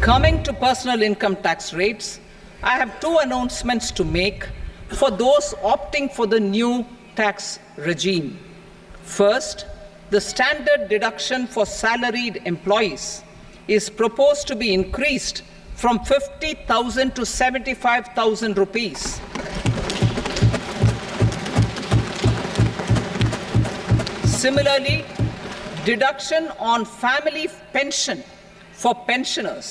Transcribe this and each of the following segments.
Coming to personal income tax rates, I have two announcements to make for those opting for the new tax regime. First, the standard deduction for salaried employees is proposed to be increased from 50,000 to 75,000 rupees. Similarly, deduction on family pension for pensioners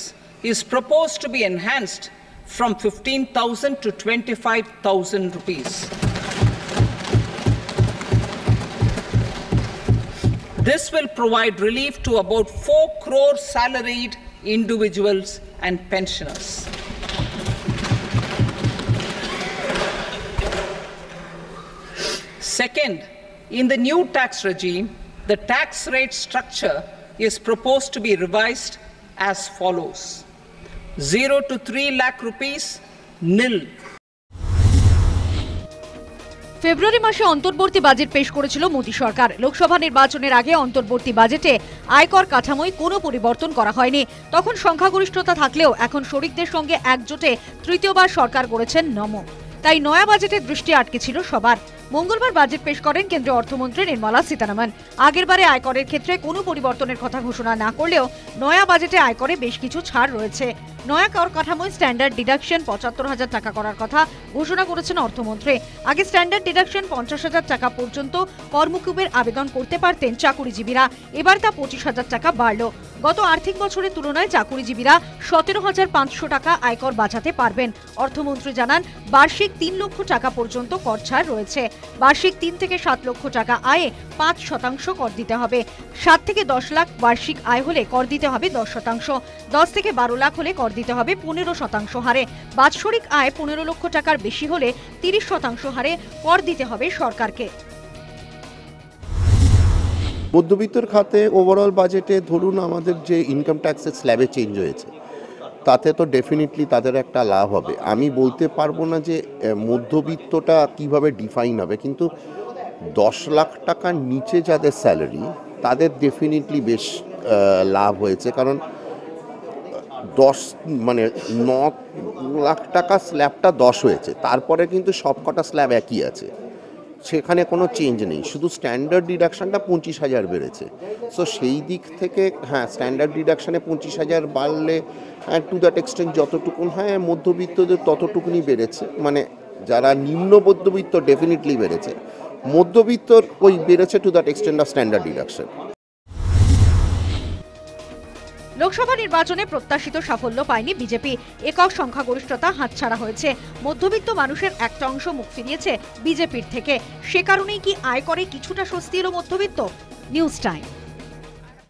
is proposed to be enhanced from 15,000 to 25,000 rupees. This will provide relief to about 4 crore salaried individuals and pensioners. Second, in the new tax regime, the tax rate structure is proposed to be revised as follows: 0 to 3 lakh rupees, nil. ফেব্রুয়ারি মাসে অন্তর্বর্তী budget পেশ করেছিল মোদী সরকার। লোকসভা নির্বাচনের আগে অন্তর্বর্তী বাজেটে আয়কর কাঠামোয় কোনো পরিবর্তন করা হয়নি। তখন সংখ্যাগরিষ্ঠতা থাকলেও এখন শরিকদের সঙ্গে একজোটে তৃতীয়বার সরকার গড়েছেন নমো। তাই নয়া বাজেটে দৃষ্টি আটকে ছিল সবার। মঙ্গলবার বাজেট পেশ করেন কেন্দ্রীয় অর্থমন্ত্রী নির্মলা সীতারামন। আগেরবারে আয়করের ক্ষেত্রে কোনো পরিবর্তনের কথা ঘোষণা না করলেও নয়া বাজেটে আয়করে বেশ কিছু ছাড় রয়েছে। নয়া কর কাঠামোয় স্ট্যান্ডার্ড ডিডাকশন ৭৫,০০০ টাকা করার কথা ঘোষণা করেছেন অর্থমন্ত্রী। আগে স্ট্যান্ডার্ড ডিডাকশন ৫০,০০০ টাকা পর্যন্ত কর্মকুবের আবেদন করতে পারতেন চাকুরিজীবীরা, এবার তা ২৫,০০০ টাকা বাড়ল। গত আর্থিক বছরের তুলনায় চাকুরিজীবীরা ১৭,৫০০ টাকা আয়কর বাঁচাতে পারবেন। অর্থমন্ত্রী জানান, বার্ষিক ৩ লক্ষ টাকা পর্যন্ত কর ছাড় রয়েছে। বার্ষিক ৩ থেকে ৭ লক্ষ টাকা আয়ে ৫% কর দিতে হবে। ৭ থেকে ১০ লাখ বার্ষিক আয় হলে কর দিতে হবে ১০%। ১০ থেকে ১২ লাখ হলে কর দিতে হবে ১৫% হারে। বাৎসরিক আয় ১৫ লক্ষ টাকার বেশি হলে ৩০% হারে কর দিতে হবে সরকারকে। মধ্যবিত্তর খাতে ওভারঅল বাজেটে ধরুন আমাদের যে ইনকাম ট্যাক্সের স্ল্যাবে চেঞ্জ হয়েছে, তাতে তো ডেফিনেটলি তাদের একটা লাভ হবে। আমি বলতে পারবো না যে মধ্যবিত্তটা কিভাবে ডিফাইন হবে, কিন্তু ১০ লাখ টাকার নিচে যাদের স্যালারি তাদের ডেফিনেটলি বেশ লাভ হয়েছে। কারণ ৯ লাখ টাকা স্ল্যাবটা ১০ হয়েছে, তারপরে কিন্তু সবকটা স্ল্যাব একই আছে, সেখানে কোনো চেঞ্জ নেই, শুধু স্ট্যান্ডার্ড ডিডাকশানটা ২৫,০০০ বেড়েছে। সো সেই দিক থেকে হ্যাঁ, স্ট্যান্ডার্ড ডিডাকশানে ২৫,০০০ বাড়লে টু দ্যাট এক্সটেন্ট যতটুকুন হয় মধ্যবিত্তদের ততটুকুনি বেড়েছে। মানে যারা নিম্ন মধ্যবিত্ত ডেফিনেটলি বেড়েছে, মধ্যবিত্তর ওই বেড়েছে to that extent of standard deduction. Lok Sabha নির্বাচনে প্রত্যাশিত সাফল্য পায়নি বিজেপি। একক সংখ্যাগরিষ্ঠতা হাতছাড়া হয়েছে। মধ্যবিত্ত মানুষের একটা অংশ মুখ ফিরিয়েছে বিজেপির থেকে। সে কারণেই কি আয়করে কিছুটা স্বস্তি এলো মধ্যবিত্ত? News time.